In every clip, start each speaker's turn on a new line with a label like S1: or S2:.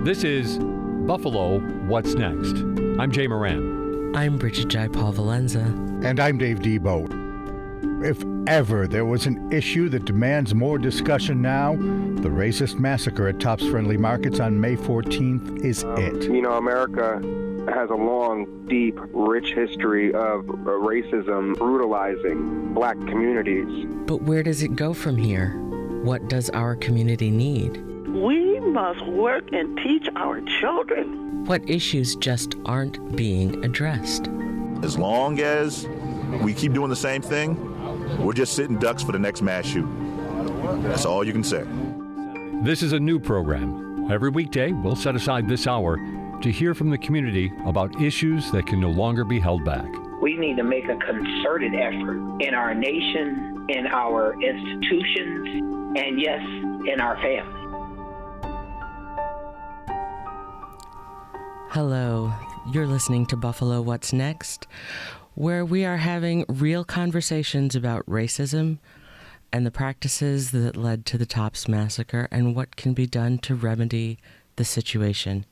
S1: This is Buffalo What's Next. I'm Jay Moran.
S2: I'm Brigid Jaipal-Valenza.
S3: And I'm Dave Debo. If ever there was an issue that demands more discussion now, the racist massacre at Tops Friendly Markets on May 14th is it.
S4: You know, America has a long, deep, rich history of racism brutalizing black communities.
S2: But where does it go from here? What does our community need?
S5: We must work and teach our children.
S2: What issues just aren't being addressed?
S6: As long as we keep doing the same thing, we're just sitting ducks for the next mass shoot. That's all you can say.
S1: This is a new program. Every weekday, we'll set aside this hour to hear from the community about issues that can no longer be held back.
S7: We need to make a concerted effort in our nation, in our institutions, and yes, in our families.
S2: Hello, you're listening to Buffalo What's Next, where we are having real conversations about racism and the practices that led to the Tops Massacre and what can be done to remedy the situation.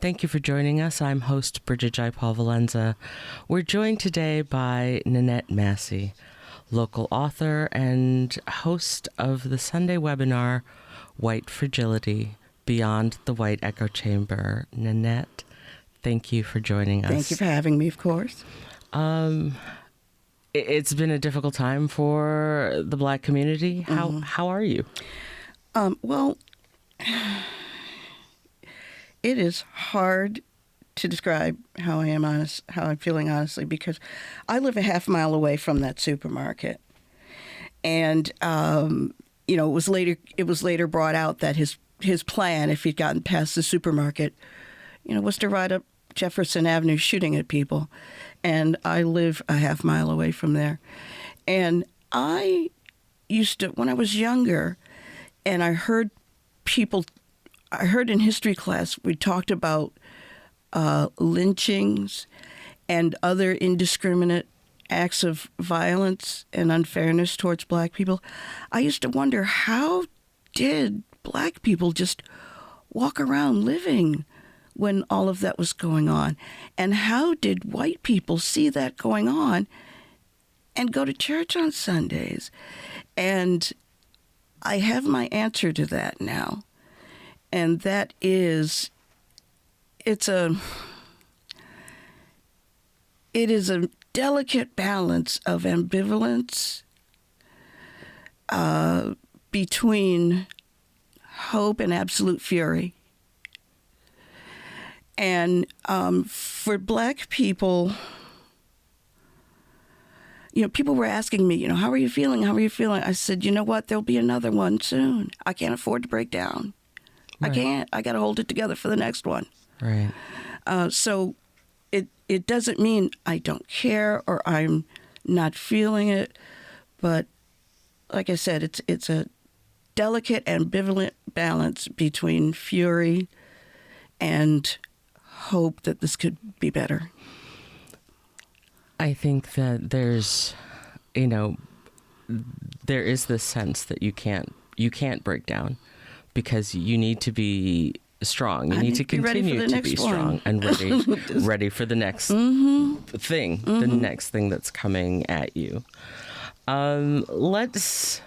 S2: Thank you for joining us. I'm host Brigid Jaipal-Valenza. We're joined today by Nanette Massey, local author and host of the Sunday webinar, White Fragility, Beyond the White Echo Chamber. Nanette, thank you for joining us.
S8: Thank you for having me, of course.
S2: It's been a difficult time for the Black community. How are you?
S8: Well, it is hard to describe how I am how I'm feeling honestly, because I live a half mile away from that supermarket, and it was later brought out that his plan, if he'd gotten past the supermarket, was to ride up Jefferson Avenue shooting at people. And I live a half mile away from there. And I used to, when I was younger, and I heard in history class, we talked about lynchings and other indiscriminate acts of violence and unfairness towards Black people. I used to wonder, how did Black people just walk around living when all of that was going on? And how did white people see that going on and go to church on Sundays? And I have my answer to that now. And that is, it is a delicate balance of ambivalence between hope and absolute fury. And for Black people, people were asking me, how are you feeling? How are you feeling? I said, you know what? There'll be another one soon. I can't afford to break down. Right. I can't. I got to hold it together for the next one.
S2: Right.
S8: So it doesn't mean I don't care or I'm not feeling it, but like I said, it's a delicate, ambivalent balance between fury and hope that this could be better.
S2: I think that there is this sense that you can't break down, because you need to be strong. You need to continue to be strong and ready for the next thing, the next thing that's coming at you. Let's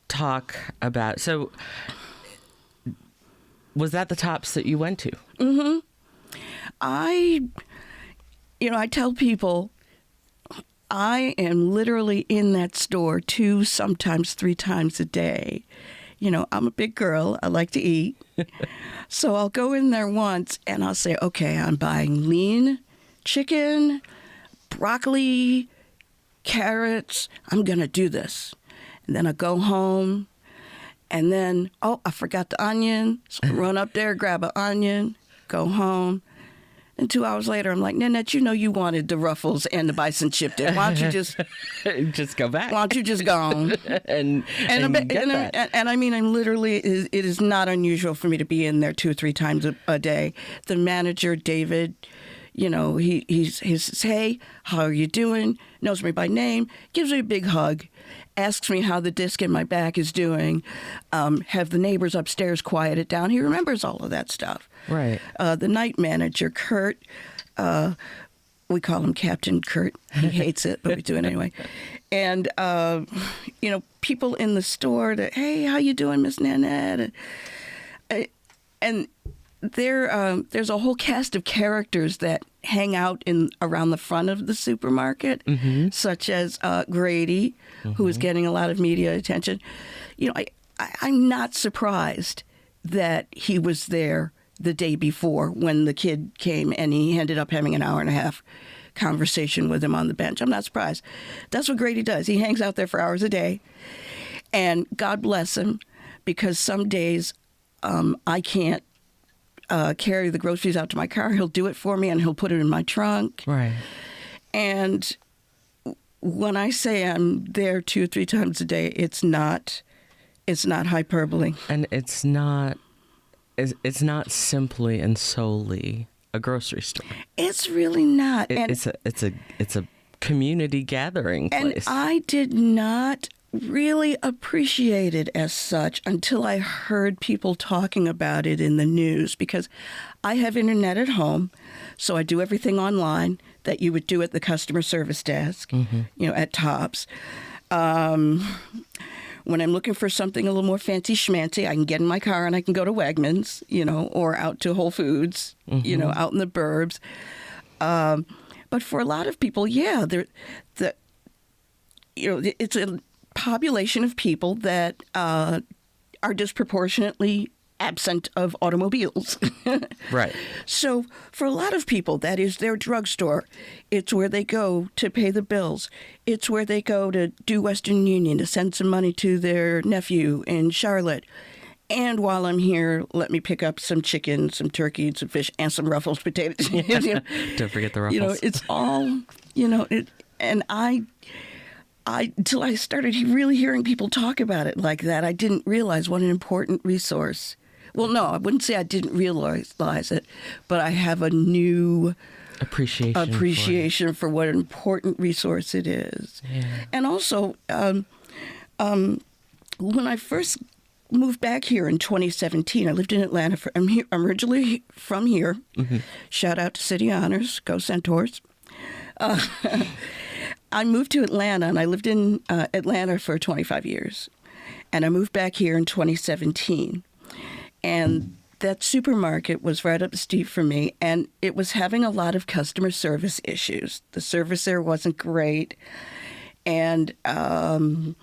S2: talk about, so was that the Tops that you went to?
S8: Mm-hmm. I tell people I am literally in that store 2, sometimes 3 times a day. I'm a big girl. I like to eat. So I'll go in there once and I'll say, okay, I'm buying lean chicken, broccoli, carrots. I'm going to do this. And then I go home. And then, I forgot the onion. So I run up there, grab an onion, go home. And 2 hours later, I'm like, Nanette, you wanted the Ruffles and the bison chip dip. Why don't you just
S2: go back?
S8: Why don't you just go on?
S2: and
S8: I mean, I'm literally, it is not unusual for me to be in there 2 or 3 times a day. The manager, David, he says, "Hey, how are you doing?" Knows me by name, gives me a big hug, asks me how the disc in my back is doing, have the neighbors upstairs quiet it down. He remembers all of that stuff.
S2: Right.
S8: The night manager, Kurt, we call him Captain Kurt. He hates it, but we do it anyway. And, people in the store that, "Hey, how you doing, Miss Nanette?" And there's a whole cast of characters that hang out around the front of the supermarket, such as Grady, who is getting a lot of media attention. I'm not surprised that he was there the day before when the kid came, and he ended up having an hour and a half conversation with him on the bench. I'm not surprised. That's what Grady does. He hangs out there for hours a day, and God bless him, because some days I can't carry the groceries out to my car. He'll do it for me, and he'll put it in my trunk.
S2: Right.
S8: And when I say I'm there 2 or 3 times a day, it's not hyperbole.
S2: And it's not simply and solely a grocery store.
S8: It's really not.
S2: It's a community gathering place.
S8: And I did not really appreciate it as such until I heard people talking about it in the news, because I have internet at home, so I do everything online that you would do at the customer service desk, at Tops. When I'm looking for something a little more fancy schmancy, I can get in my car and I can go to Wegmans, or out to Whole Foods, out in the burbs. But for a lot of people, it's a population of people that are disproportionately absent of automobiles.
S2: Right.
S8: So for a lot of people, that is their drugstore. It's where they go to pay the bills. It's where they go to do Western Union, to send some money to their nephew in Charlotte. And while I'm here, let me pick up some chicken, some turkey, some fish, and some Ruffles potatoes.
S2: Don't forget the Ruffles.
S8: It's all, and I until I started really hearing people talk about it like that, I didn't realize what an important resource. Well, no, I wouldn't say I didn't realize it, but I have a new appreciation for what an important resource it is.
S2: Yeah.
S8: And also, when I first moved back here in 2017, I lived in Atlanta. I'm originally from here. Shout out to City Honors. Go Centaurs. I moved to Atlanta, and I lived in Atlanta for 25 years. And I moved back here in 2017. And that supermarket was right up the street from me, and it was having a lot of customer service issues. The service there wasn't great. And then,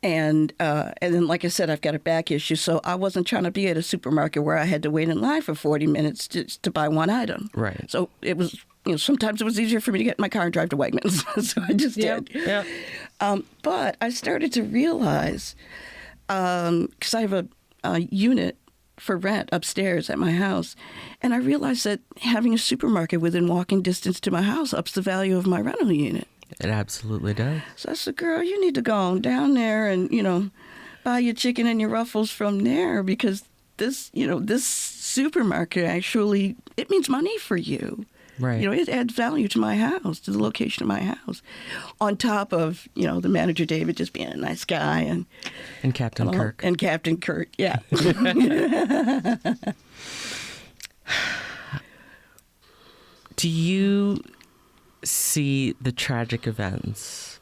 S8: like I said, I've got a back issue, so I wasn't trying to be at a supermarket where I had to wait in line for 40 minutes to buy one item.
S2: Right.
S8: So it was, sometimes it was easier for me to get in my car and drive to Wegmans, so I just did.
S2: Yeah.
S8: But I started to realize, because I have a unit for rent upstairs at my house, and I realized that having a supermarket within walking distance to my house ups the value of my rental unit.
S2: It absolutely does.
S8: So I said, "Girl, you need to go on down there and, buy your chicken and your Ruffles from there, because this supermarket actually, it means money for you."
S2: Right.
S8: It adds value to my house, to the location of my house. On top of, the manager David just being a nice guy.
S2: And Captain Kirk.
S8: And Captain Kirk, yeah.
S2: Do you see the tragic events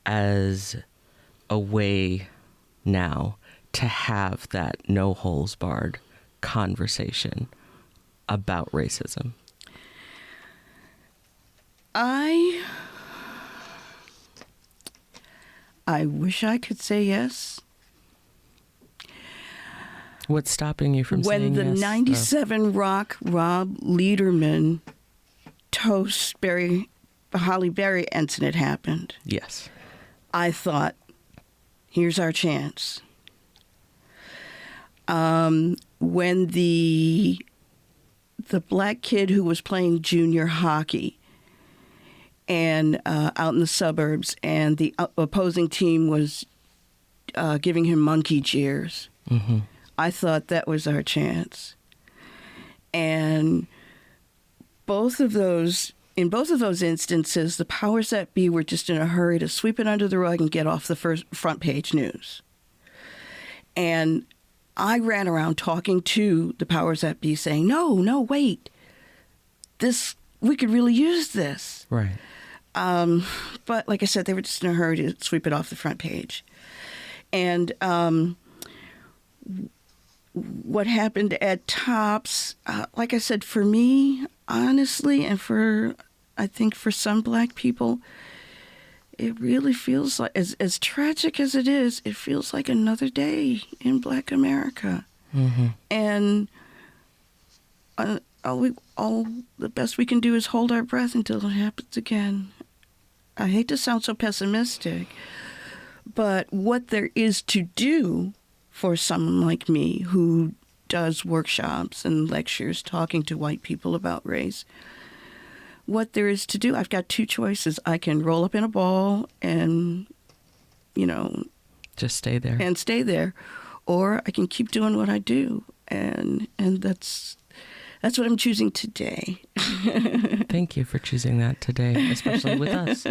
S2: as a way now to have that no-holds-barred conversation about racism?
S8: I wish I could say yes.
S2: What's stopping you from saying yes?
S8: When the 97 Rock Rob Lederman toast Holly Berry incident happened,
S2: yes,
S8: I thought, here's our chance. When the black kid who was playing junior hockey and out in the suburbs, and the opposing team was giving him monkey cheers, I thought that was our chance. And in both of those instances, the powers that be were just in a hurry to sweep it under the rug and get off the front page news. And I ran around talking to the powers that be, saying, "No, wait, we could really use this."
S2: Right.
S8: But like I said, they were just in a hurry to sweep it off the front page. And what happened at Tops, like I said, for me, honestly, and I think for some Black people, it really feels like, as tragic as it is, it feels like another day in Black America.
S2: Mm-hmm.
S8: And all the best we can do is hold our breath until it happens again. I hate to sound so pessimistic, but what there is to do for someone like me who does workshops and lectures talking to white people about race, what there is to do, I've got two choices. I can roll up in a ball and,
S2: just stay there.
S8: And stay there, or I can keep doing what I do, and that's what I'm choosing today.
S2: Thank you for choosing that today, especially with us.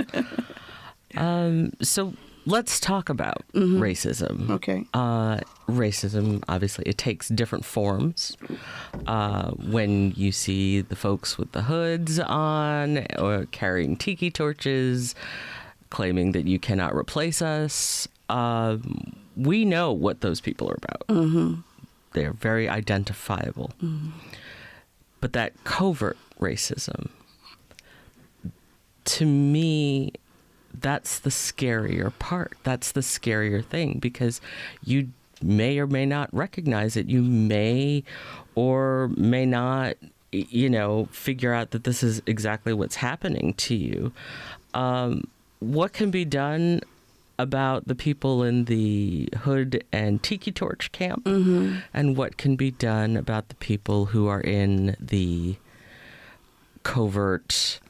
S2: So let's talk about racism.
S8: Okay.
S2: Racism, obviously, it takes different forms. When you see the folks with the hoods on or carrying tiki torches, claiming that you cannot replace us, we know what those people are about.
S8: Mm-hmm.
S2: They're very identifiable. Mm-hmm. But that covert racism, to me, that's the scarier part. That's the scarier thing, because you may or may not recognize it. You may or may not, figure out that this is exactly what's happening to you. What can be done about the people in the hood and tiki torch camp, and what can be done about the people who are in the covert,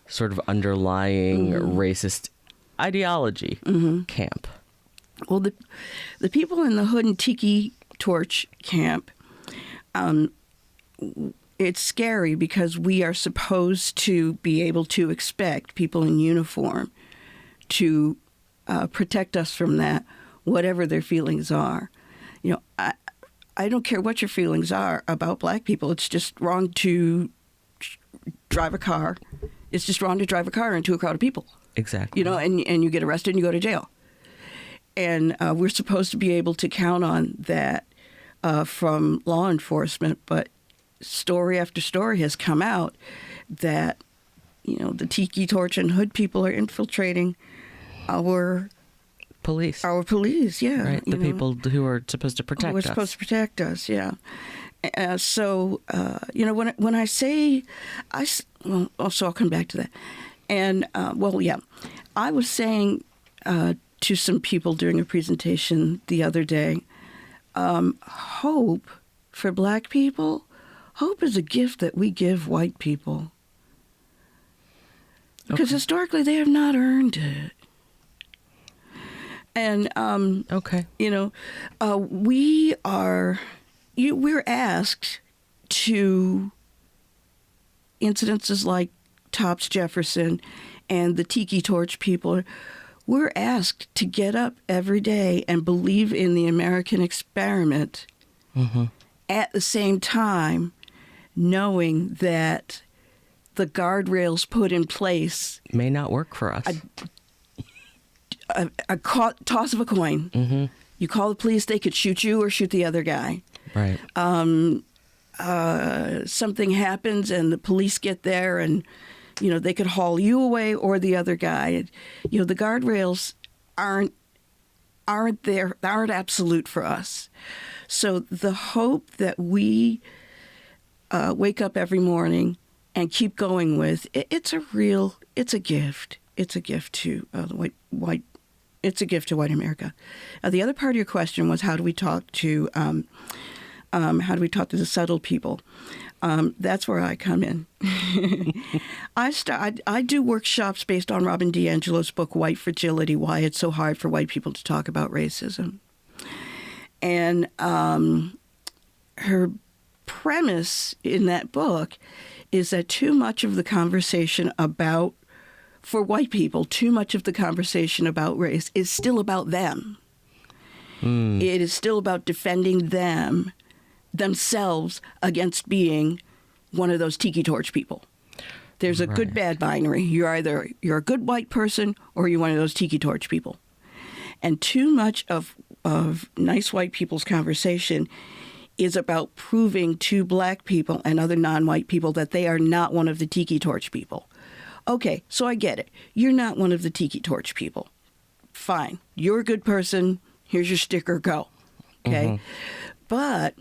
S2: sort of underlying racist ideology camp?
S8: Well, the people in the hood and tiki torch camp, it's scary because we are supposed to be able to expect people in uniform to protect us from that, whatever their feelings are. I don't care what your feelings are about Black people. It's just wrong to drive a car. It's just wrong to drive a car into a crowd of people.
S2: Exactly.
S8: And you get arrested and you go to jail. And we're supposed to be able to count on that from law enforcement. But story after story has come out that, the tiki torch and hood people are infiltrating our
S2: police.
S8: Yeah.
S2: Right. The people who are supposed to protect us.
S8: Who are supposed to protect us, yeah. So, when I say, also I'll come back to that. And, I was saying to some people during a presentation the other day, hope for Black people, hope is a gift that we give white people. Because historically they have not earned it. And, we're asked to incidences like Tops Jefferson and the Tiki Torch people, we're asked to get up every day and believe in the American experiment at the same time knowing that the guardrails put in place
S2: may not work for us.
S8: A toss of a coin. You call the police, they could shoot you or shoot the other guy.
S2: Right.
S8: Something happens and the police get there and, they could haul you away or the other guy. The guardrails aren't absolute for us. So the hope that we wake up every morning and keep going with, it's a gift. It's a gift to white. It's a gift to white America. The other part of your question was how do we talk to the settled people? That's where I come in. I do workshops based on Robin DiAngelo's book White Fragility: Why It's So Hard for White People to Talk About Racism. And her premise in that book is that too much of the conversation about, for white people, too much of the conversation about race is still about them. It is still about defending themselves against being one of those tiki torch people. There's a good bad binary. You're a good white person or you're one of those tiki torch people. And too much of nice white people's conversation is about proving to black people and other non-white people that they are not one of the tiki torch people. Okay, so I get it. You're not one of the tiki torch people. Fine. You're a good person. Here's your sticker, go. Okay? But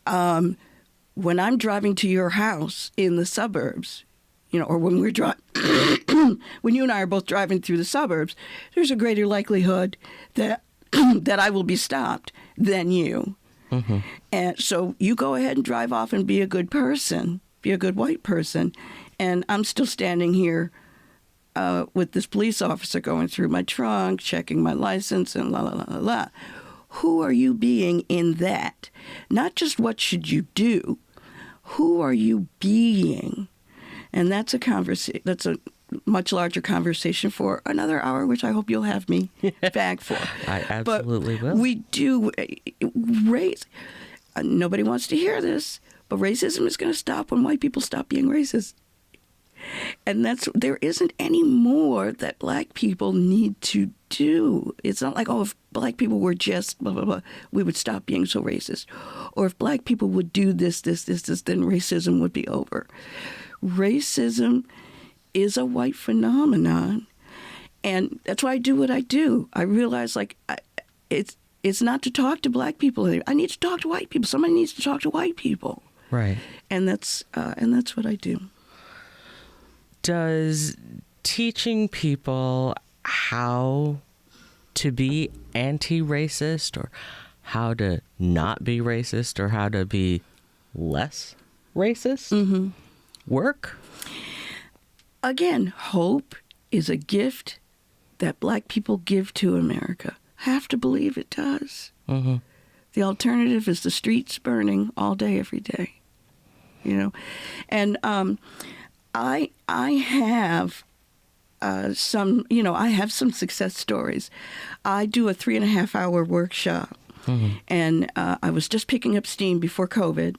S8: when I'm driving to your house in the suburbs, or when we're when you and I are both driving through the suburbs, there's a greater likelihood that that I will be stopped than you. And so you go ahead and drive off and be a good person, be a good white person, and I'm still standing here with this police officer going through my trunk, checking my license, and la, la, la, la, la. Who are you being in that? Not just what should you do. Who are you being? And that's a much larger conversation for another hour, which I hope you'll have me back for.
S2: I absolutely will.
S8: We do race. Nobody wants to hear this, but racism is going to stop when white people stop being racist. And there isn't any more that black people need to do. It's not like, if black people were just blah, blah, blah, we would stop being so racist. Or if black people would do this, then racism would be over. Racism is a white phenomenon. And that's why I do what I do. I realize, it's not to talk to black people. I need to talk to white people. Somebody needs to talk to white people.
S2: Right.
S8: And that's what I do.
S2: Does teaching people how to be anti-racist or how to not be racist or how to be less racist work?
S8: Again, hope is a gift that black people give to America. Have to believe it does. The alternative is the streets burning all day, every day. And I have some success stories. I do a 3.5-hour workshop, and I was just picking up steam before COVID,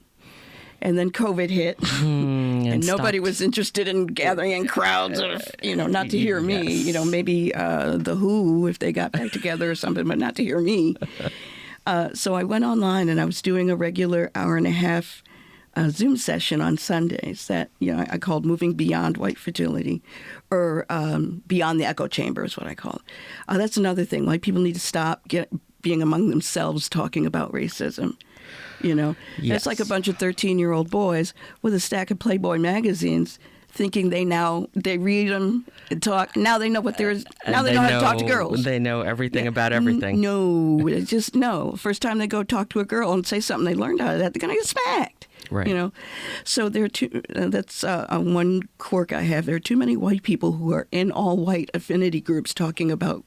S8: and then COVID hit, and nobody was interested in gathering in crowds of, not to hear me. Maybe the Who if they got back together or something, but not to hear me. So I went online and I was doing a regular 1.5-hour Zoom session on Sundays that I called Moving Beyond White Fragility, or Beyond the Echo Chamber is what I call it. That's another thing. White people need to stop being among themselves talking about racism. It's like a bunch of 13-year-old boys with a stack of Playboy magazines thinking they read them and talk. Now they know what there is. Now they know how to talk to girls.
S2: They know everything about everything.
S8: No. First time they go talk to a girl and say something they learned out of that, they're going to get smacked.
S2: Right.
S8: So there are that's one quirk I have. There are too many white people who are in all white affinity groups talking about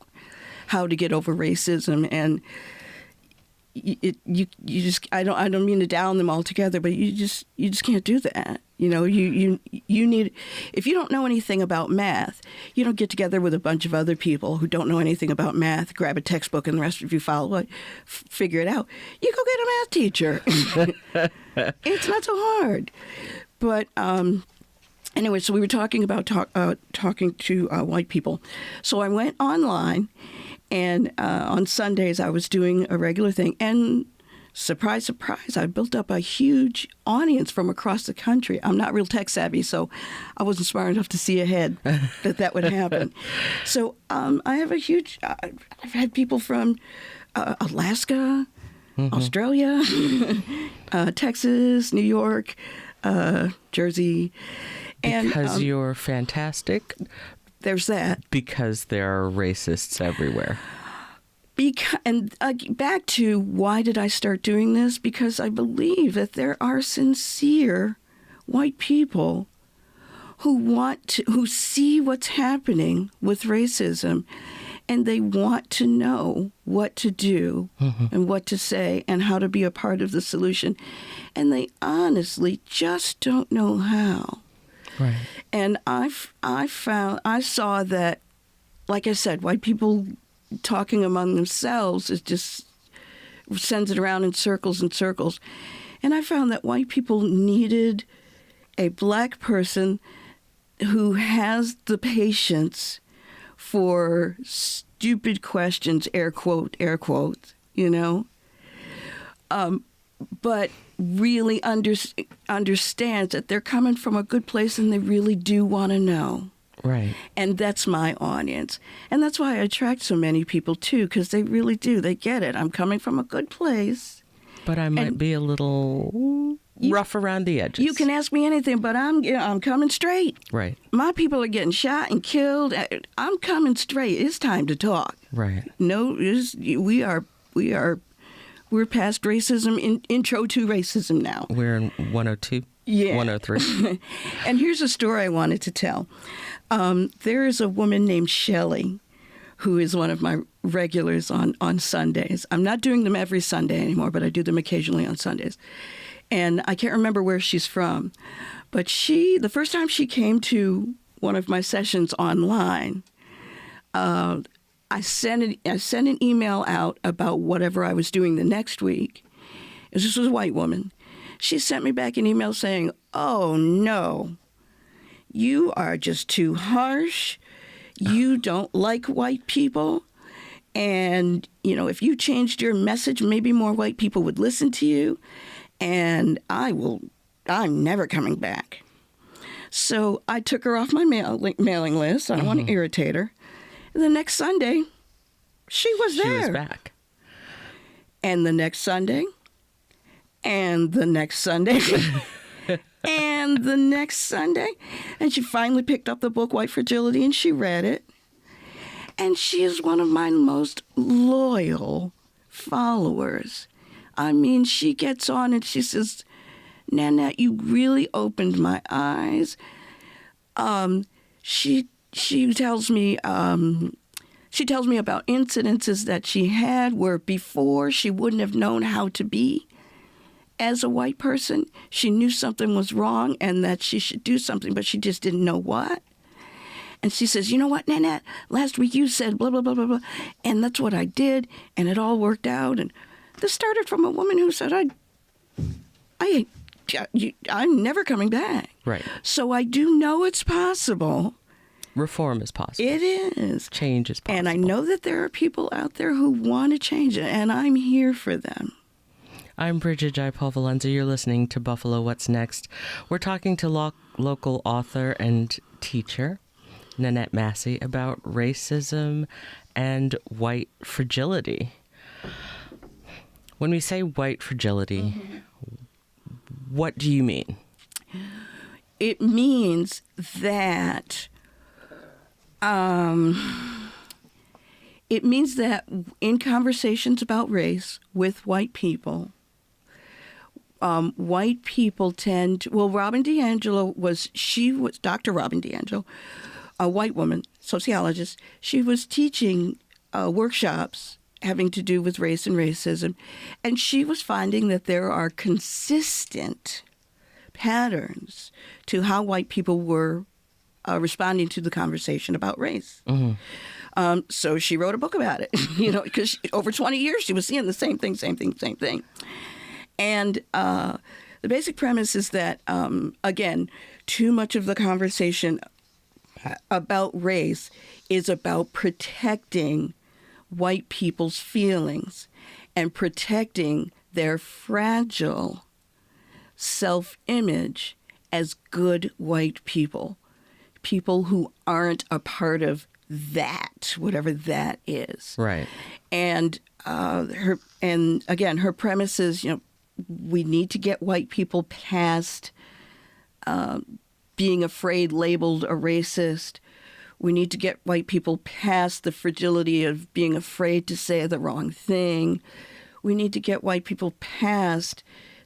S8: how to get over racism, and you just I don't mean to down them altogether, but you just can't do that. You need, if you don't know anything about math, you don't get together with a bunch of other people who don't know anything about math, grab a textbook, and the rest of you follow it, figure it out. You go get a math teacher. It's not so hard. But anyway, so we were talking about talking to white people. So I went online, and on Sundays I was doing a regular thing, and surprise, surprise, I built up a huge audience from across the country. I'm not real tech savvy, so I wasn't smart enough to see ahead that would happen. So I have I've had people from Alaska, Australia, Texas, New York, Jersey.
S2: Because you're fantastic.
S8: There's that.
S2: Because there are racists everywhere.
S8: Back to why did I start doing this? Because I believe that there are sincere white people who see what's happening with racism, and they want to know what to do and what to say and how to be a part of the solution. And they honestly just don't know how.
S2: Right.
S8: And I saw that, like I said, white people talking among themselves is just sends it around in circles and circles. And I found that white people needed a black person who has the patience for stupid questions, air quotes, but really understands that they're coming from a good place and they really do want to know.
S2: Right.
S8: And that's my audience. And that's why I attract so many people, too, because they really do. They get it. I'm coming from a good place.
S2: But I might be a little rough around the edges.
S8: You can ask me anything, but I'm coming straight.
S2: Right.
S8: My people are getting shot and killed. I'm coming straight. It's time to talk.
S2: Right.
S8: No, we're past racism, intro to racism now.
S2: We're in 102?
S8: Yeah.
S2: 103.
S8: And here's a story I wanted to tell. There is a woman named Shelley who is one of my regulars on Sundays. I'm not doing them every Sunday anymore, but I do them occasionally on Sundays. And I can't remember where she's from. But the first time she came to one of my sessions online, I sent an email out about whatever I was doing the next week. This was a white woman. She sent me back an email saying, "Oh, no, you are just too harsh. You don't like white people. And, if you changed your message, maybe more white people would listen to you. And I'm never coming back." So I took her off my mailing list. I don't want to irritate her. And the next Sunday, she was there.
S2: She was back.
S8: And the next Sunday, and the next Sunday, and the next Sunday. And she finally picked up the book, White Fragility, and she read it. And she is one of my most loyal followers. I mean, she gets on and she says, "Nanette, you really opened my eyes." She tells me about incidences that she had where before she wouldn't have known how to be as a white person. She knew something was wrong and that she should do something, but she just didn't know what. And she says, "You know what, Nanette? Last week you said blah, blah, blah, blah, blah. And that's what I did. And it all worked out." And this started from a woman who said, I'm never coming back.
S2: Right.
S8: So I do know it's possible.
S2: Reform is possible.
S8: It is.
S2: Change is possible.
S8: And I know that there are people out there who want to change it, and I'm here for them.
S2: I'm Brigid Jaipal-Valenza. You're listening to Buffalo What's Next. We're talking to local author and teacher Nanette Massey about racism and white fragility. When we say white fragility, what do you mean?
S8: It means that in conversations about race with white people, white people tend to, Robin DiAngelo was Dr. Robin DiAngelo, a white woman, sociologist. She was teaching workshops having to do with race and racism, and she was finding that there are consistent patterns to how white people were responding to the conversation about race. So she wrote a book about it, because over 20 years she was seeing the same thing. And the basic premise is that, again, too much of the conversation about race is about protecting white people's feelings and protecting their fragile self-image as good white people who aren't a part of that, whatever that is.
S2: Right.
S8: And her premise is, we need to get white people past being afraid, labeled a racist. We need to get white people past the fragility of being afraid to say the wrong thing. We need to get white people past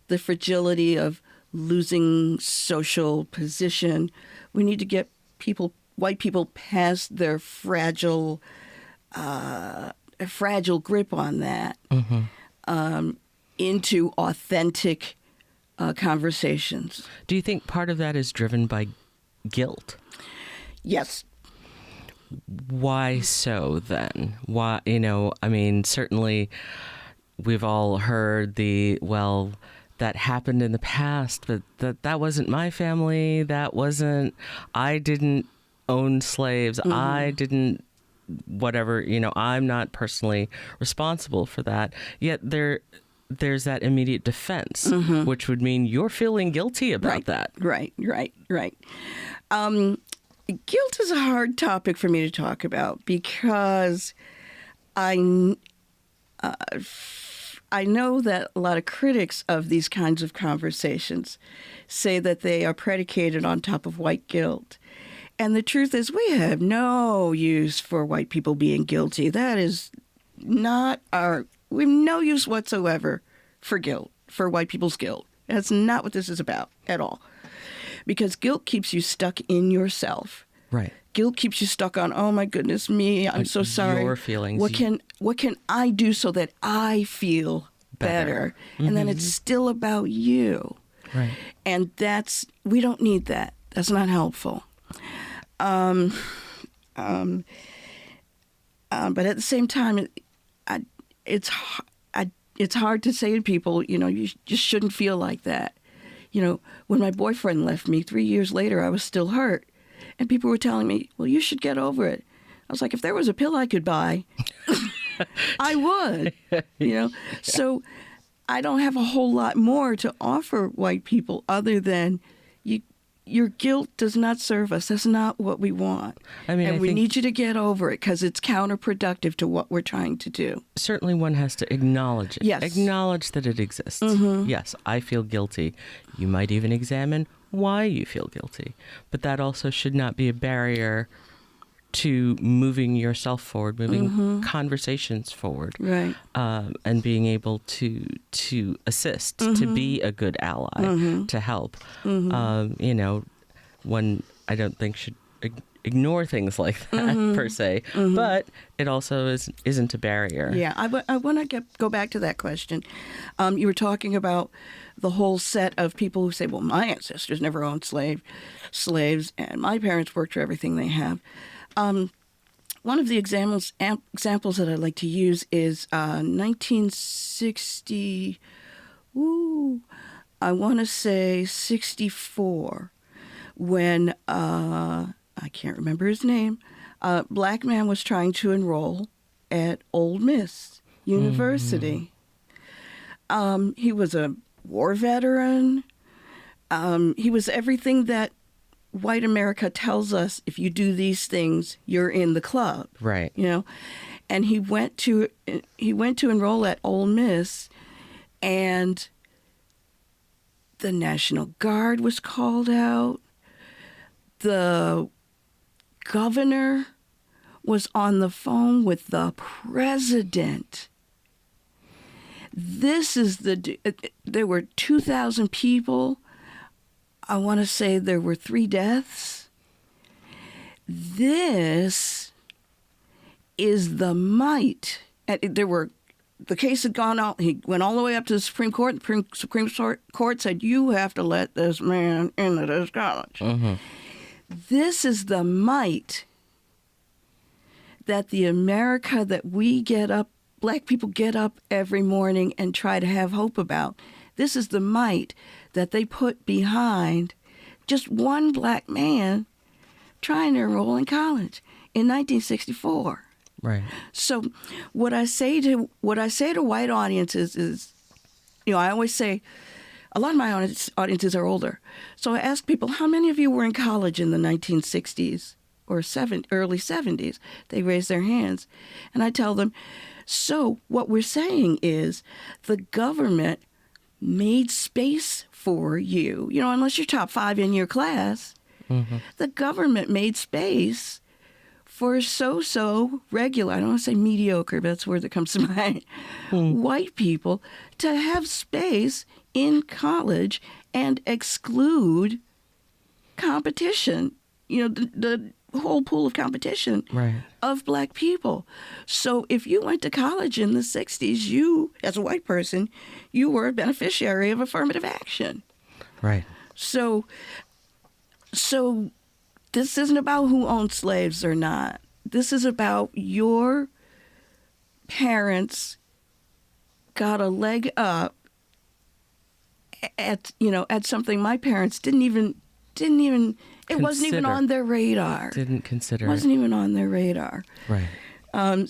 S8: the fragility of losing social position. We need to get white people past their fragile grip on that into authentic conversations.
S2: Do you think part of that is driven by guilt.
S8: Yes.
S2: Why so then? Why, certainly we've all heard that happened in the past, but that wasn't my family. I didn't own slaves.
S8: Mm-hmm.
S2: I didn't, whatever, I'm not personally responsible for that. Yet there's that immediate defense, which would mean you're feeling guilty about that.
S8: Right. Guilt is a hard topic for me to talk about because I know that a lot of critics of these kinds of conversations say that they are predicated on top of white guilt. And the truth is we have no use for white people being guilty. That is not we have no use whatsoever for guilt, for white people's guilt. That's not what this is about at all. Because guilt keeps you stuck in yourself.
S2: Right.
S8: Guilt keeps you stuck on, oh my goodness me, I'm so sorry.
S2: Your feelings.
S8: What can I do so that I feel better? And then it's still about you.
S2: Right.
S8: And we don't need that. That's not helpful. But at the same time, it's hard to say to people, you just shouldn't feel like that. When my boyfriend left me 3 years later, I was still hurt. And people were telling me, well, you should get over it. I was like, if there was a pill I could buy, I would, So I don't have a whole lot more to offer white people other than your guilt does not serve us. That's not what we want. And we need you to get over it because it's counterproductive to what we're trying to do.
S2: Certainly one has to acknowledge it.
S8: Yes.
S2: Acknowledge that it exists. Yes, I feel guilty. You might even examine why you feel guilty. But that also should not be a barrier to moving yourself forward, moving conversations forward,
S8: right?
S2: And being able to assist, to be a good ally, to help. One I don't think should ignore things like that per se, but it also isn't a barrier.
S8: Yeah, I want to go back to that question. You were talking about the whole set of people who say, well, my ancestors never owned slaves, and my parents worked for everything they have. One of the examples that I'd like to use is 1960, I want to say 64, when, I can't remember his name, a black man was trying to enroll at Ole Miss University. He was a war veteran. He was everything that white America tells us, if you do these things, you're in the club.
S2: Right.
S8: And he went to enroll at Ole Miss, and the National Guard was called out. The governor was on the phone with the president. There were 2,000 people. I want to say there were 3 deaths. This is the might. The case had gone out. He went all the way up to the Supreme Court. The Supreme Court said, you have to let this man into this college. This is the might that the America that we get up, black people get up every morning and try to have hope about. This is the might that they put behind just one black man trying to enroll in college in 1964.
S2: Right.
S8: So what I say to white audiences is, I always say, a lot of my audiences are older. So I ask people, how many of you were in college in the 1960s or early 70s? They raise their hands. And I tell them, so what we're saying is the government made space for you. Unless you're top 5 in your class, the government made space for so regular, I don't want to say mediocre, but that's the word that comes to mind, white people to have space in college and exclude competition, the whole pool of competition of black people. So if you went to college in the 60s, you, as a white person, you were a beneficiary of affirmative action.
S2: Right.
S8: So this isn't about who owned slaves or not. This is about your parents got a leg up at something my parents didn't even it wasn't even on their radar.
S2: Didn't consider.
S8: Wasn't even on their radar.
S2: Right.
S8: And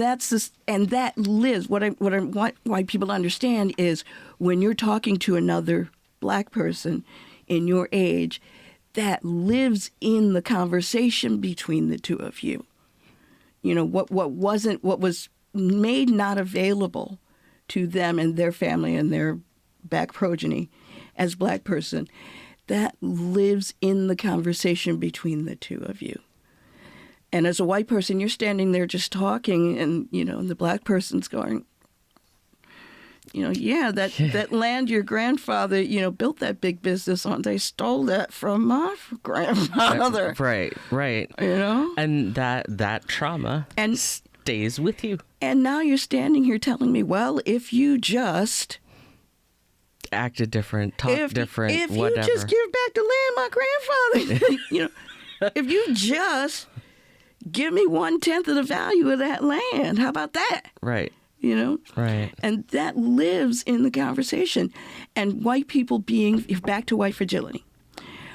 S8: that's this, and that lives. What I want why people understand is when you're talking to another Black person in your age, that lives in the conversation between the two of you. You know, what was made not available to them and their family and their back progeny as Black person, that lives in the conversation between the two of you. And as a white person, you're standing there just talking, and and the Black person's going, that land your grandfather, built that big business on. They stole that from my grandfather.
S2: Right. And that trauma stays with you.
S8: And now you're standing here telling me, well, if you just
S2: acted different, talked different,
S8: if
S2: whatever.
S8: you just give back the land my grandfather, if you just give me 1/10 of the value of that land, how about that?
S2: Right.
S8: Right. And that lives in the conversation. And white people being, back to white fragility,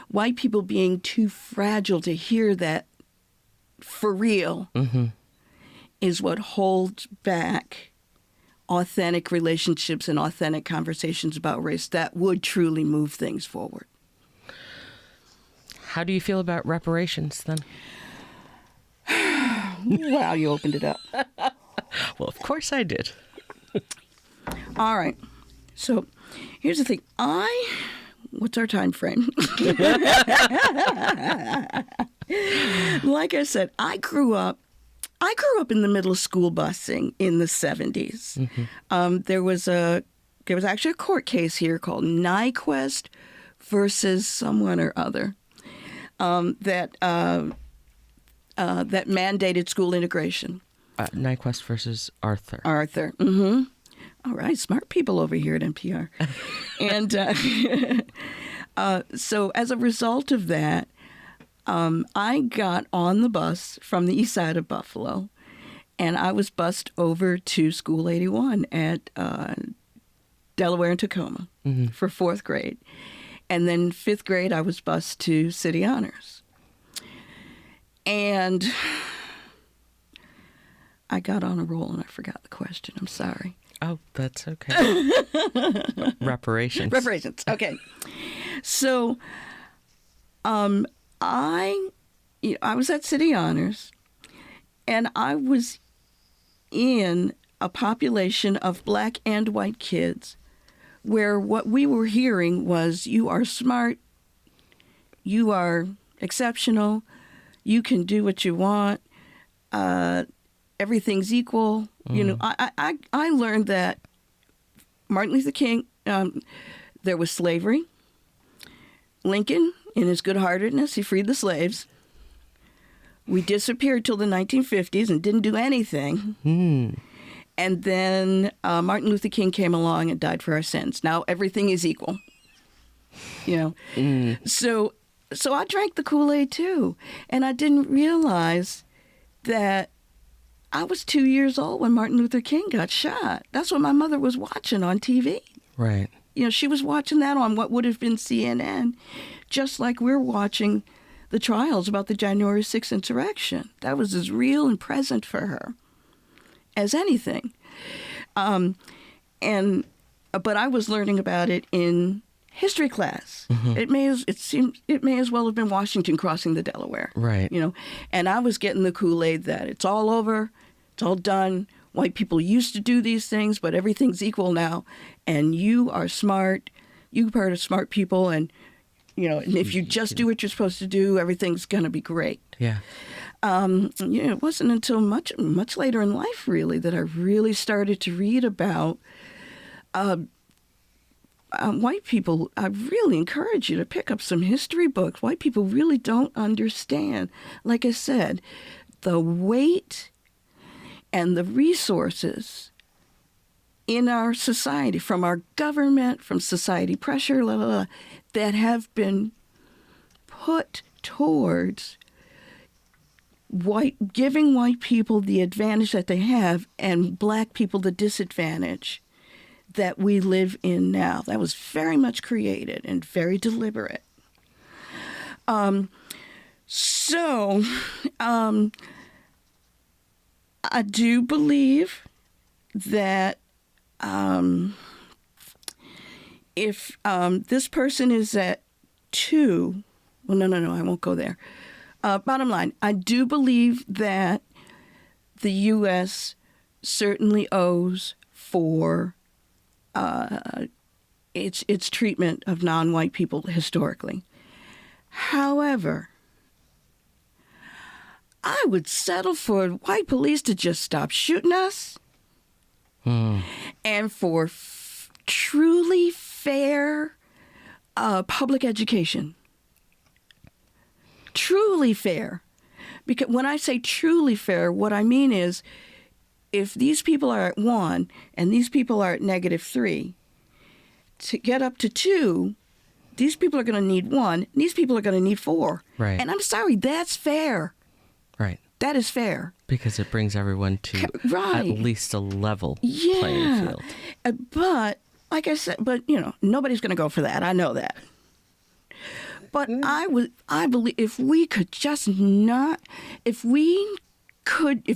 S8: white people being too fragile to hear that for real is what holds back authentic relationships and authentic conversations about race that would truly move things forward.
S2: How do you feel about reparations then?
S8: Wow, you opened it up.
S2: Well, of course I did.
S8: All right. So here's the thing. What's our time frame? Like I said, I grew up in the middle of school busing in the 70s. There was actually a court case here called Nyquist versus someone or other that mandated school integration.
S2: Nyquist versus Arthur.
S8: Mm-hmm. All right, smart people over here at NPR. And so as a result of that, I got on the bus from the east side of Buffalo, and I was bused over to School 81 at Delaware and Tacoma for 4th grade. And then 5th grade, I was bused to City Honors. And I got on a roll and I forgot the question. I'm sorry.
S2: Oh, that's okay. Reparations.
S8: Reparations. Okay. So I was at City Honors, and I was in a population of Black and white kids where what we were hearing was, you are smart, you are exceptional, you can do what you want, everything's equal. I learned that Martin Luther King, there was slavery. Lincoln, in his good-heartedness, he freed the slaves. We disappeared till the 1950s and didn't do anything. And then Martin Luther King came along and died for our sins. Now everything is equal. So I drank the Kool-Aid too. And I didn't realize that I was 2 years old when Martin Luther King got shot. That's what my mother was watching on TV.
S2: Right.
S8: She was watching that on what would have been CNN, just like we're watching the trials about the January 6th insurrection. That was as real and present for her as anything. But I was learning about it in history class. It may as well have been Washington crossing the Delaware.
S2: Right.
S8: And I was getting the Kool-Aid that it's all over, it's all done. White people used to do these things, but everything's equal now. And you are smart. You're part of smart people. And, and if you just do what you're supposed to do, everything's going to be great.
S2: Yeah.
S8: It wasn't until much later in life, really, that I really started to read about white people. I really encourage you to pick up some history books. White people really don't understand, like I said, the weight and the resources in our society, from our government, from society pressure, that have been put towards giving white people the advantage that they have and black people the disadvantage that we live in now. That was very much created and very deliberate. I do believe that if this person is at 2, well, no, I won't go there. Bottom line, I do believe that the U.S. certainly owes for its treatment of non-white people historically. However, I would settle for white police to just stop shooting us and for truly fair public education. Truly fair. Because when I say truly fair, what I mean is if these people are at 1 and these people are at -3, to get up to 2, these people are going to need 1, and these people are going to need 4.
S2: Right.
S8: And I'm sorry, that's fair.
S2: Right.
S8: That is fair.
S2: Because it brings everyone to at least a level playing field.
S8: But, like I said, nobody's going to go for that. I know that. But I believe if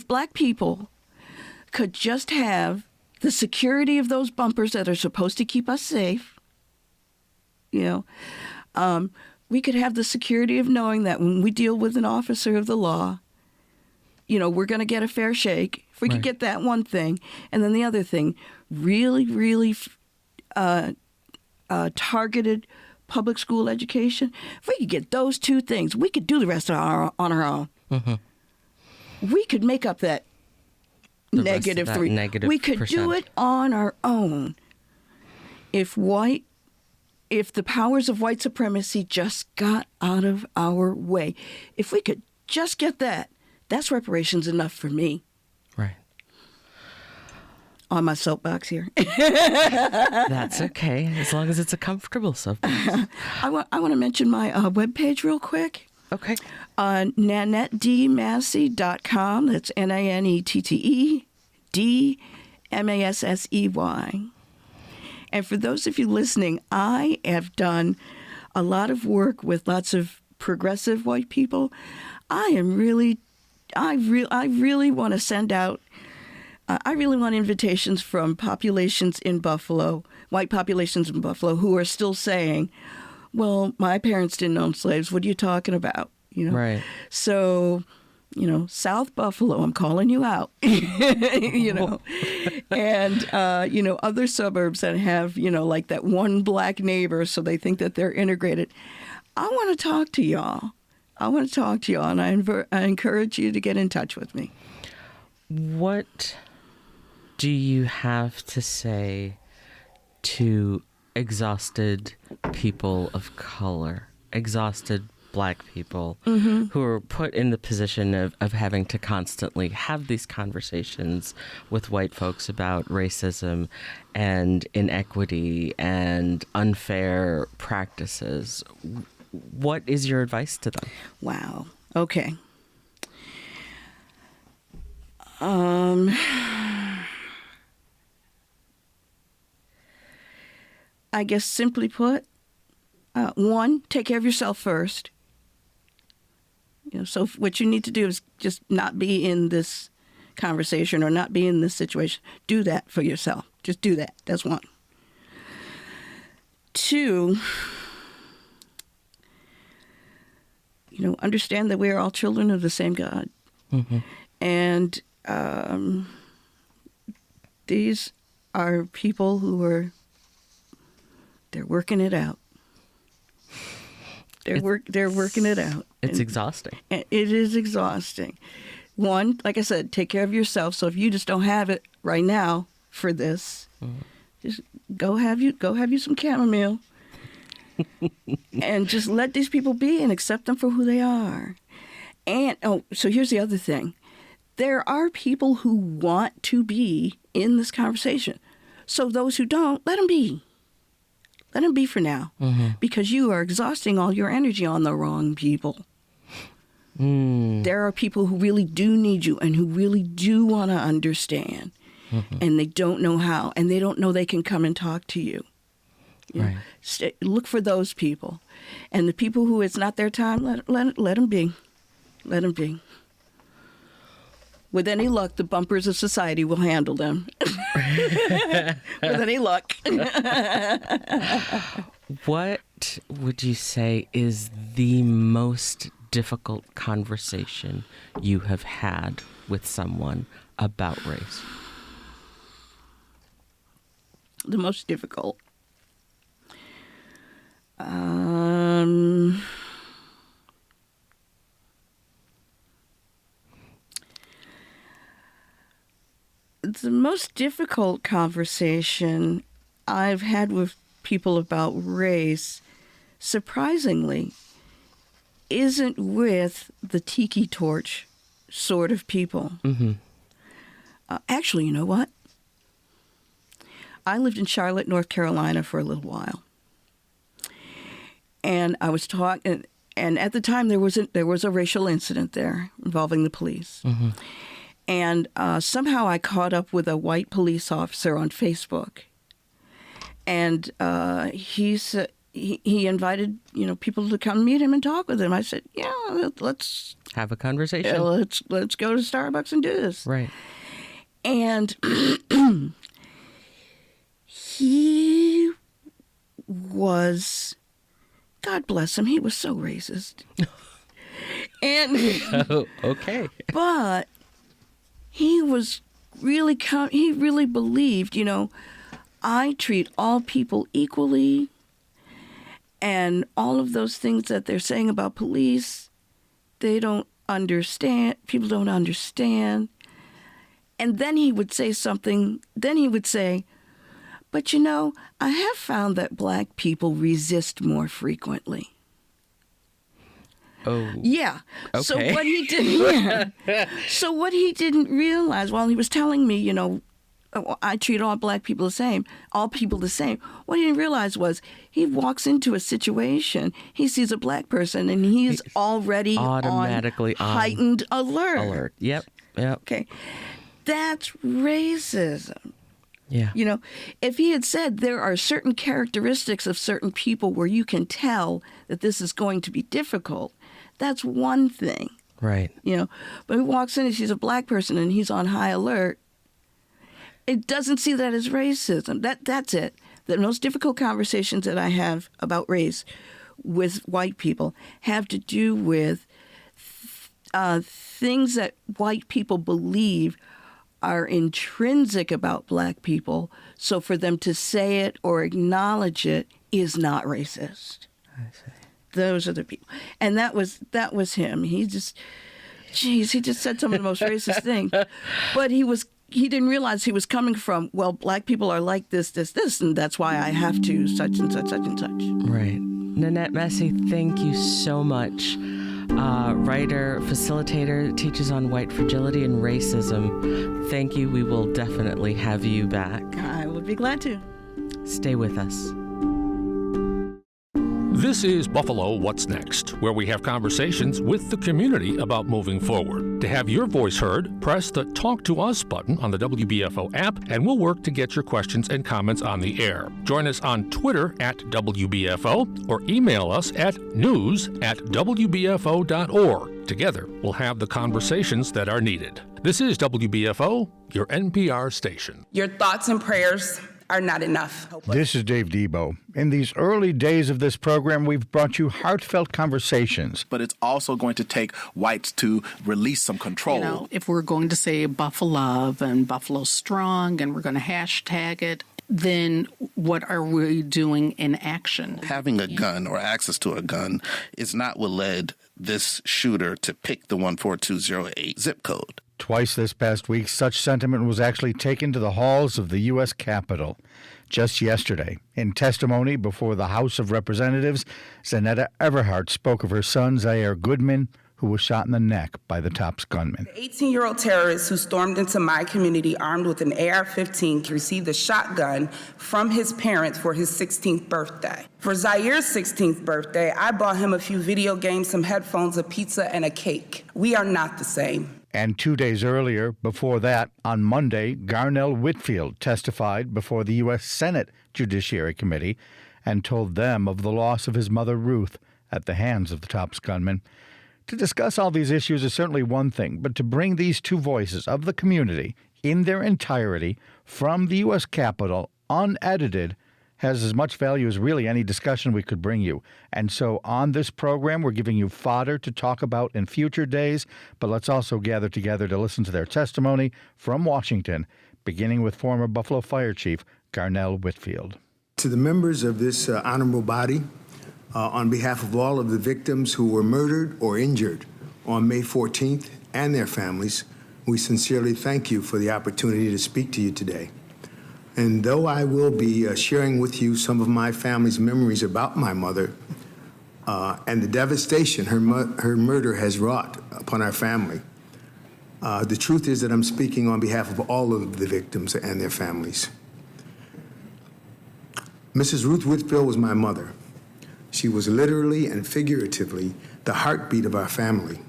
S8: black people could just have the security of those bumpers that are supposed to keep us safe, we could have the security of knowing that when we deal with an officer of the law, we're going to get a fair shake. If we could get that one thing, and then the other thing, really, really targeted public school education. If we could get those 2 things, we could do the rest on our own. Mm-hmm. We could make up that -3. We could do it on our own. If the powers of white supremacy just got out of our way, if we could just get that, that's reparations enough for me.
S2: Right.
S8: On my soapbox here.
S2: That's okay, as long as it's a comfortable soapbox.
S8: I want to mention my webpage real quick.
S2: Okay.
S8: NanetteMassey.com. That's NanetteDmassey. And for those of you listening, I have done a lot of work with lots of progressive white people. I really want to send out. I really want invitations from populations in Buffalo, white populations in Buffalo, who are still saying, well, my parents didn't own slaves. What are you talking about?
S2: Right.
S8: So, South Buffalo, I'm calling you out, and, other suburbs that have, like that one black neighbor, so they think that they're integrated. I want to talk to y'all. And I encourage you to get in touch with me.
S2: What do you have to say to exhausted people of color, exhausted black people who are put in the position of having to constantly have these conversations with white folks about racism and inequity and unfair practices? What is your advice to them?
S8: Wow. Okay. I guess simply put, 1, take care of yourself first. So what you need to do is just not be in this conversation or not be in this situation. Do that for yourself. Just do that. That's 1. 2, understand that we are all children of the same God. Mm-hmm. And these are people who they're working it out. They're working it out.
S2: It's exhausting.
S8: It is exhausting. 1, like I said, take care of yourself. So if you just don't have it right now for this, just go have you some chamomile, and just let these people be and accept them for who they are. And so here's the other thing: there are people who want to be in this conversation. So those who don't, let them be. Let them be for now, because you are exhausting all your energy on the wrong people. There are people who really do need you and who really do want to understand, and they don't know how, and they don't know they can come and talk to you.
S2: Right.
S8: Look for those people. And the people who it's not their time, let them be. Let them be. With any luck, the bumpers of society will handle them. With any luck.
S2: What would you say is the most difficult conversation you have had with someone about race?
S8: The most difficult. The most difficult conversation I've had with people about race, surprisingly, isn't with the tiki torch sort of people. Actually, you know what? I lived in Charlotte, North Carolina for a little while. And I was talking, and at the time there was a racial incident there involving the police. And somehow I caught up with a white police officer on Facebook, and he invited people to come meet him and talk with him. I said, "Yeah, let's
S2: have a conversation.
S8: Yeah, let's go to Starbucks and do this."
S2: Right.
S8: And he was, God bless him, he was so racist. And
S2: okay.
S8: But he was he really believed, I treat all people equally, and all of those things that they're saying about police, they don't understand. People don't understand. And then he would say something, but I have found that black people resist more frequently.
S2: Oh.
S8: Yeah.
S2: Okay.
S8: So what he didn't realize while he was telling me, I treat all black people the same, all people the same. What he didn't realize was he walks into a situation, he sees a black person, and he's already
S2: automatically
S8: on heightened alert.
S2: Yep.
S8: Okay. That's racism.
S2: Yeah.
S8: If he had said there are certain characteristics of certain people where you can tell that this is going to be difficult, that's one thing.
S2: Right.
S8: But he walks in and sees a black person and he's on high alert. It doesn't see that as racism. That's it. The most difficult conversations that I have about race with white people have to do with things that white people believe are intrinsic about black people, so for them to say it or acknowledge it is not racist.
S2: I see.
S8: Those are the people. And that was him. He just said some of the most racist things. But he didn't realize he was coming from, well, black people are like this, and that's why I have to such and such, such and such.
S2: Right. Nanette Massey, thank you so much. Writer, facilitator, teaches on white fragility and racism. Thank you. We will definitely have you back.
S8: I would be glad to.
S2: Stay with us.
S1: This is Buffalo What's Next, where we have conversations with the community about moving forward. To have your voice heard, press the Talk to Us button on the WBFO app, and we'll work to get your questions and comments on the air. Join us on Twitter at WBFO or email us at news@wbfo.org. Together, we'll have the conversations that are needed. This is WBFO, your NPR station.
S9: Your thoughts and prayers are not enough.
S3: This is Dave Debo. In these early days of this program, we've brought you heartfelt conversations.
S10: But it's also going to take whites to release some control.
S11: If we're going to say Buffalo Love and Buffalo Strong and we're going to hashtag it, then what are we doing in action?
S12: Having a gun or access to a gun is not what led this shooter to pick the 14208 zip code.
S3: Twice this past week, such sentiment was actually taken to the halls of the U.S. Capitol. Just yesterday, in testimony before the House of Representatives, Zeneta Everhart spoke of her son, Zaire Goodman, who was shot in the neck by the TOPS gunman.
S9: The 18-year-old terrorist who stormed into my community armed with an AR-15 received a shotgun from his parents for his 16th birthday. For Zaire's 16th birthday, I bought him a few video games, some headphones, a pizza, and a cake. We are not the same.
S3: And 2 days earlier, before that, on Monday, Garnell Whitfield testified before the U.S. Senate Judiciary Committee and told them of the loss of his mother, Ruth, at the hands of the TOPS gunman. To discuss all these issues is certainly one thing, but to bring these two voices of the community in their entirety from the U.S. Capitol, unedited, has as much value as really any discussion we could bring you. And so on this program, we're giving you fodder to talk about in future days, but let's also gather together to listen to their testimony from Washington, beginning with former Buffalo Fire Chief Garnell Whitfield.
S13: To the members of this honorable body, on behalf of all of the victims who were murdered or injured on May 14th and their families, we sincerely thank you for the opportunity to speak to you today. And though I will be sharing with you some of my family's memories about my mother and the devastation her murder has wrought upon our family, the truth is that I'm speaking on behalf of all of the victims and their families. Mrs. Ruth Whitfield was my mother. She was literally and figuratively the heartbeat of our family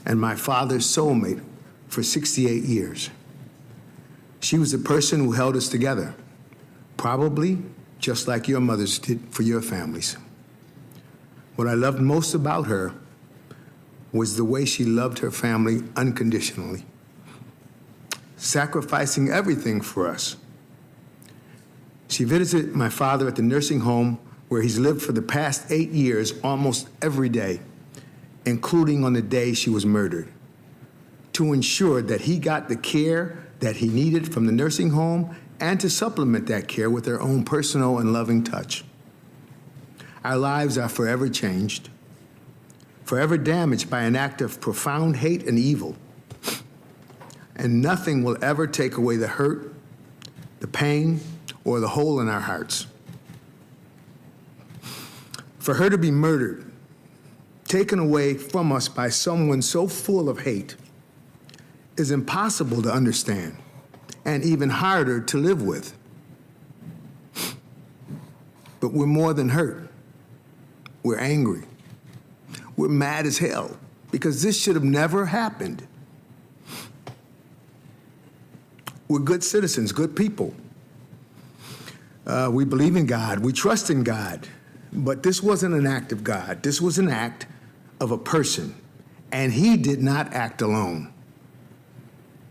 S13: and my father's soulmate for 68 years. She was the person who held us together, probably just like your mothers did for your families. What I loved most about her was the way she loved her family unconditionally, sacrificing everything for us. She visited my father at the nursing home where he's lived for the past 8 years almost every day, including on the day she was murdered, to ensure that he got the care that he needed from the nursing home and to supplement that care with their own personal and loving touch. Our lives are forever changed, forever damaged by an act of profound hate and evil. And nothing will ever take away the hurt, the pain, or the hole in our hearts. For her to be murdered, taken away from us by someone so full of hate, is impossible to understand and even harder to live with. But we're more than hurt. We're angry. We're mad as hell because this should have never happened. We're good citizens, good people. We believe in God. We trust in God. But this wasn't an act of God. This was an act of a person. And he did not act alone.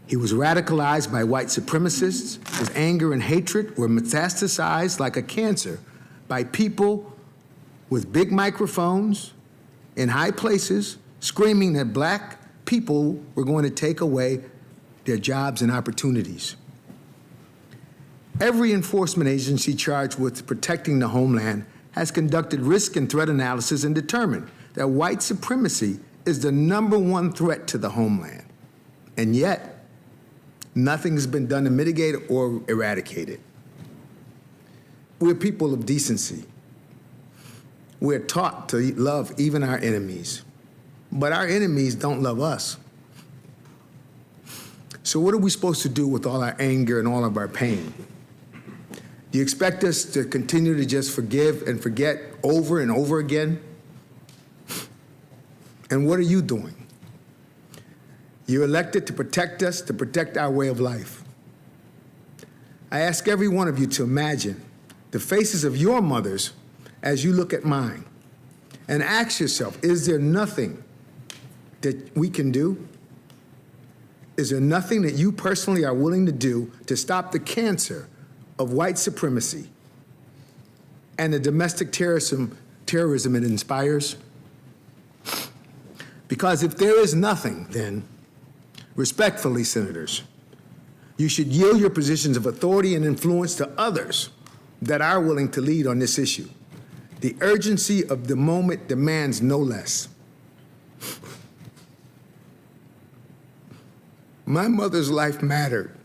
S13: He was radicalized by white supremacists. His anger and hatred were metastasized like a cancer by people with big microphones in high places screaming that black people were going to take away their jobs and opportunities. Every enforcement agency charged with protecting the homeland has conducted risk and threat analysis and determined that white supremacy is the #1 threat to the homeland. And yet, nothing has been done to mitigate it or eradicate it. We're people of decency. We're taught to love even our enemies. But our enemies don't love us. So what are we supposed to do with all our anger and all of our pain? Do you expect us to continue to just forgive and forget over and over again? And what are you doing? You're elected to protect us, to protect our way of life. I ask every one of you to imagine the faces of your mothers as you look at mine, and ask yourself, is there nothing that we can do? Is there nothing that you personally are willing to do to stop the cancer of white supremacy and the domestic terrorism it inspires? Because if there is nothing, then, respectfully, senators, you should yield your positions of authority and influence to others that are willing to lead on this issue. The urgency of the moment demands no less. My mother's life mattered.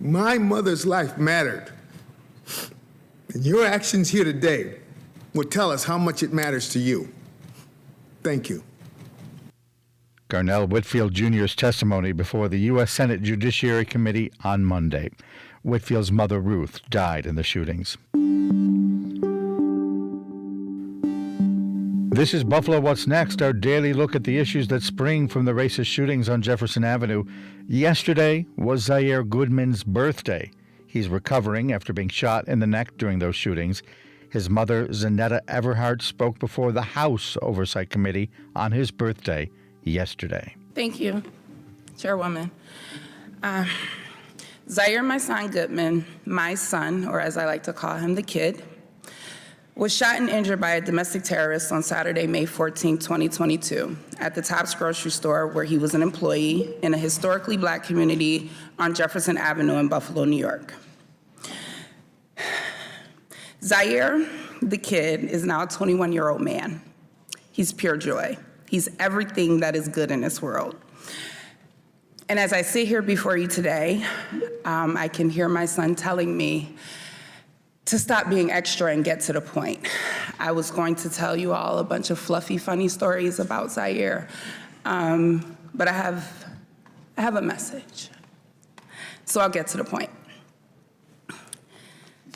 S13: My mother's life mattered. And your actions here today will tell us how much it matters to you. Thank you.
S3: Garnell Whitfield Jr.'s testimony before the U.S. Senate Judiciary Committee on Monday. Whitfield's mother, Ruth, died in the shootings. This is Buffalo What's Next, our daily look at the issues that spring from the racist shootings on Jefferson Avenue. Yesterday was Zaire Goodman's birthday. He's recovering after being shot in the neck during those shootings. His mother, Zeneta Everhart, spoke before the House Oversight Committee on his birthday yesterday.
S9: Thank you, Chairwoman. Zaire, my son Goodman, my son, or as I like to call him, the kid, was shot and injured by a domestic terrorist on Saturday, May 14, 2022, at the Tops grocery store where he was an employee in a historically Black community on Jefferson Avenue in Buffalo, New York. Zaire, the kid, is now a 21-year-old man. He's pure joy. He's everything that is good in this world. And as I sit here before you today, I can hear my son telling me to stop being extra and get to the point. I was going to tell you all a bunch of fluffy, funny stories about Zaire, but I have a message. So I'll get to the point.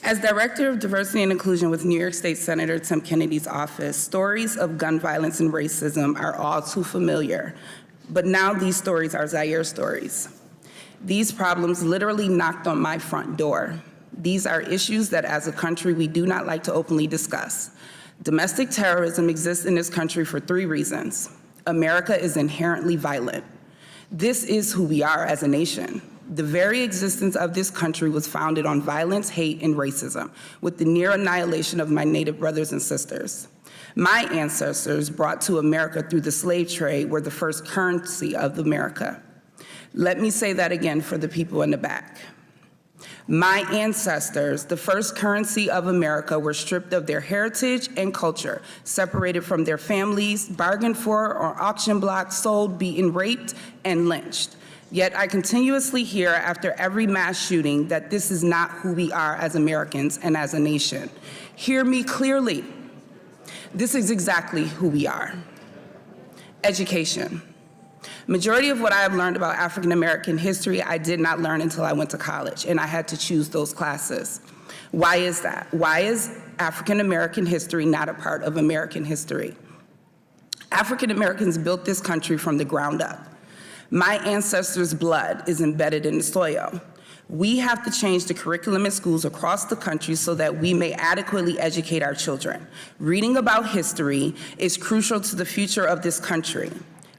S9: As Director of Diversity and Inclusion with New York State Senator Tim Kennedy's office, stories of gun violence and racism are all too familiar, but now these stories are Zaire stories. These problems literally knocked on my front door. These are issues that as a country we do not like to openly discuss. Domestic terrorism exists in this country for 3 reasons. America is inherently violent. This is who we are as a nation. The very existence of this country was founded on violence, hate, and racism, with the near annihilation of my Native brothers and sisters. My ancestors brought to America through the slave trade were the first currency of America. Let me say that again for the people in the back. My ancestors, the first currency of America, were stripped of their heritage and culture, separated from their families, bargained for on auction blocks, sold, beaten, raped, and lynched. Yet I continuously hear after every mass shooting that this is not who we are as Americans and as a nation. Hear me clearly. This is exactly who we are. Education. Majority of what I have learned about African American history, I did not learn until I went to college, and I had to choose those classes. Why is that? Why is African American history not a part of American history? African Americans built this country from the ground up. My ancestors' blood is embedded in the soil. We have to change the curriculum in schools across the country so that we may adequately educate our children. Reading about history is crucial to the future of this country.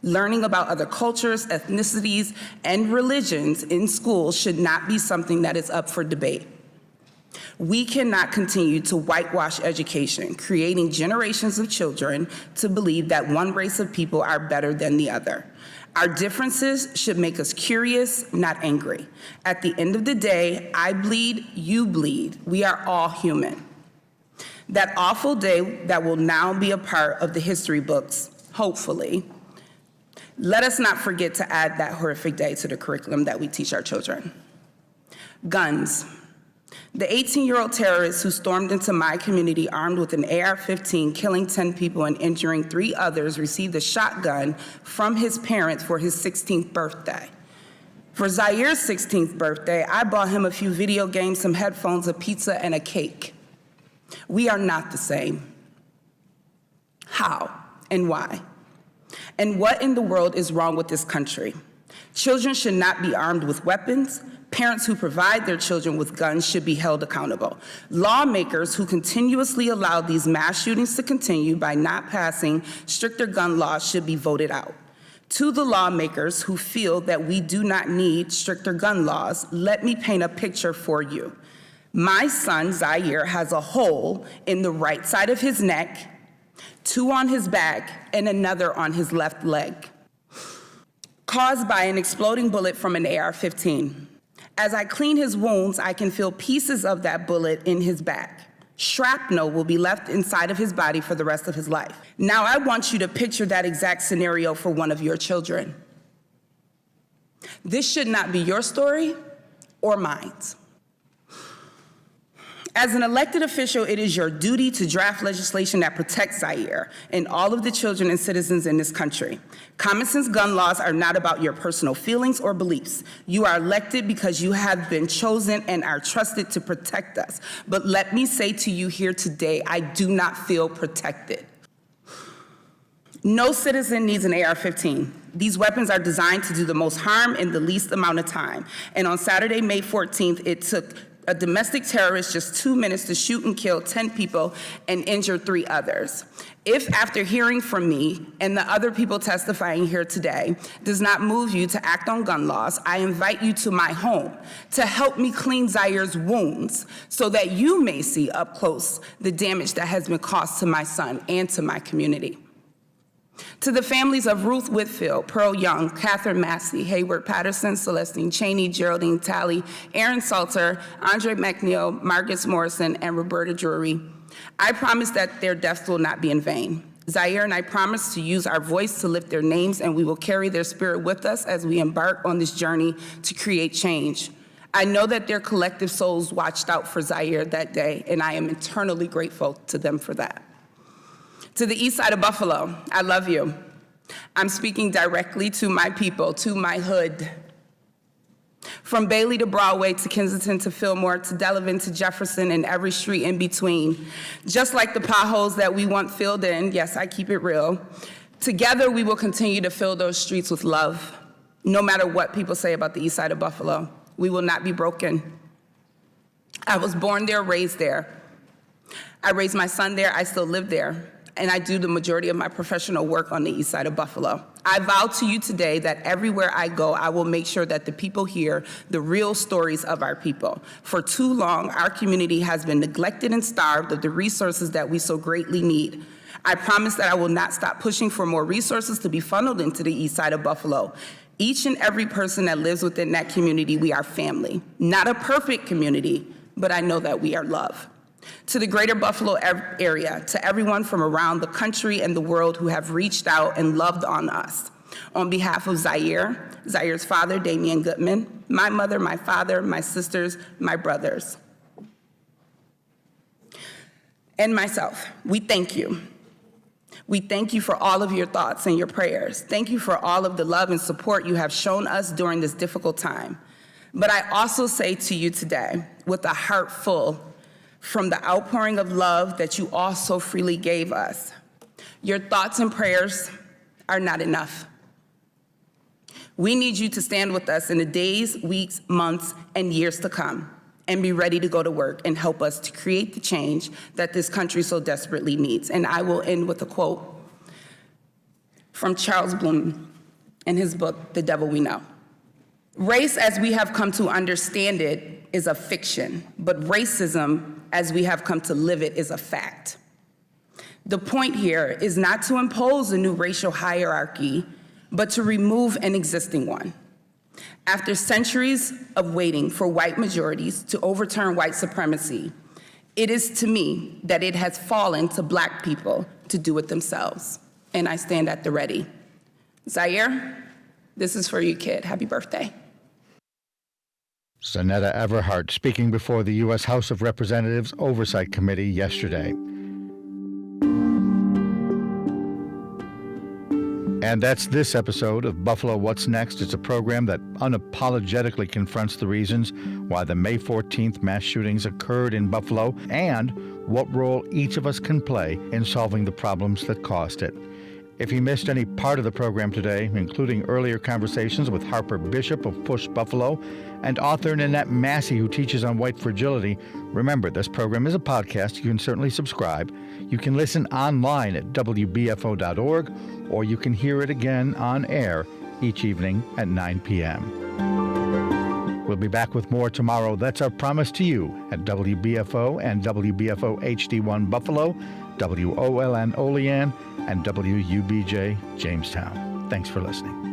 S9: Learning about other cultures, ethnicities, and religions in schools should not be something that is up for debate. We cannot continue to whitewash education, creating generations of children to believe that one race of people are better than the other. Our differences should make us curious, not angry. At the end of the day, I bleed, you bleed. We are all human. That awful day that will now be a part of the history books, hopefully, let us not forget to add that horrific day to the curriculum that we teach our children. Guns. The 18-year-old terrorist who stormed into my community armed with an AR-15, killing 10 people and injuring 3 others, received a shotgun from his parents for his 16th birthday. For Zaire's 16th birthday, I bought him a few video games, some headphones, a pizza, and a cake. We are not the same. How and why? And what in the world is wrong with this country? Children should not be armed with weapons. Parents who provide their children with guns should be held accountable. Lawmakers who continuously allow these mass shootings to continue by not passing stricter gun laws should be voted out. To the lawmakers who feel that we do not need stricter gun laws, let me paint a picture for you. My son, Zaire, has a hole in the right side of his neck, 2 on his back, and another on his left leg, caused by an exploding bullet from an AR-15. As I clean his wounds, I can feel pieces of that bullet in his back. Shrapnel will be left inside of his body for the rest of his life. Now I want you to picture that exact scenario for one of your children. This should not be your story or mine. As an elected official, it is your duty to draft legislation that protects Zaire and all of the children and citizens in this country. Common sense gun laws are not about your personal feelings or beliefs. You are elected because you have been chosen and are trusted to protect us. But let me say to you here today, I do not feel protected. No citizen needs an AR-15. These weapons are designed to do the most harm in the least amount of time. And on Saturday, May 14th, it took a domestic terrorist just 2 minutes to shoot and kill 10 people and injure 3 others. If after hearing from me and the other people testifying here today does not move you to act on gun laws, I invite you to my home to help me clean Zaire's wounds so that you may see up close the damage that has been caused to my son and to my community. To the families of Ruth Whitfield, Pearl Young, Catherine Massey, Hayward Patterson, Celestine Cheney, Geraldine Talley, Aaron Salter, Andre McNeil, Marcus Morrison, and Roberta Drury, I promise that their deaths will not be in vain. Zaire and I promise to use our voice to lift their names, and we will carry their spirit with us as we embark on this journey to create change. I know that their collective souls watched out for Zaire that day, and I am eternally grateful to them for that. To the east side of Buffalo, I love you. I'm speaking directly to my people, to my hood. From Bailey to Broadway to Kensington to Fillmore to Delavan to Jefferson and every street in between. Just like the potholes that we want filled in, yes, I keep it real, together we will continue to fill those streets with love. No matter what people say about the east side of Buffalo, we will not be broken. I was born there, raised there. I raised my son there, I still live there. And I do the majority of my professional work on the east side of Buffalo. I vow to you today that everywhere I go, I will make sure that the people hear the real stories of our people. For too long, our community has been neglected and starved of the resources that we so greatly need. I promise that I will not stop pushing for more resources to be funneled into the east side of Buffalo. Each and every person that lives within that community, we are family. Not a perfect community, but I know that we are love. To the greater Buffalo area, to everyone from around the country and the world who have reached out and loved on us. On behalf of Zaire, Zaire's father, Damian Goodman, my mother, my father, my sisters, my brothers, and myself, we thank you. We thank you for all of your thoughts and your prayers. Thank you for all of the love and support you have shown us during this difficult time. But I also say to you today, with a heart full, from the outpouring of love that you also freely gave us, your thoughts and prayers are not enough. We need you to stand with us in the days, weeks, months, and years to come, and be ready to go to work and help us to create the change that this country so desperately needs. And I will end with a quote from Charles Bloom in his book, The Devil We Know. Race, as we have come to understand it, is a fiction, but racism, as we have come to live it, is a fact. The point here is not to impose a new racial hierarchy, but to remove an existing one. After centuries of waiting for white majorities to overturn white supremacy, it is to me that it has fallen to Black people to do it themselves, and I stand at the ready. Zaire, this is for you, kid. Happy birthday.
S3: Zeneta Everhart speaking before the U.S. House of Representatives Oversight Committee yesterday. And that's this episode of Buffalo What's Next. It's a program that unapologetically confronts the reasons why the May 14th mass shootings occurred in Buffalo and what role each of us can play in solving the problems that caused it. If you missed any part of the program today, including earlier conversations with Harper Bishop of Push Buffalo and author Nanette Massey, who teaches on white fragility, remember, this program is a podcast. You can certainly subscribe. You can listen online at WBFO.org, or you can hear it again on air each evening at 9 p.m. We'll be back with more tomorrow. That's our promise to you at WBFO and WBFO HD1 Buffalo, WOLN Olean, and WUBJ Jamestown. Thanks for listening.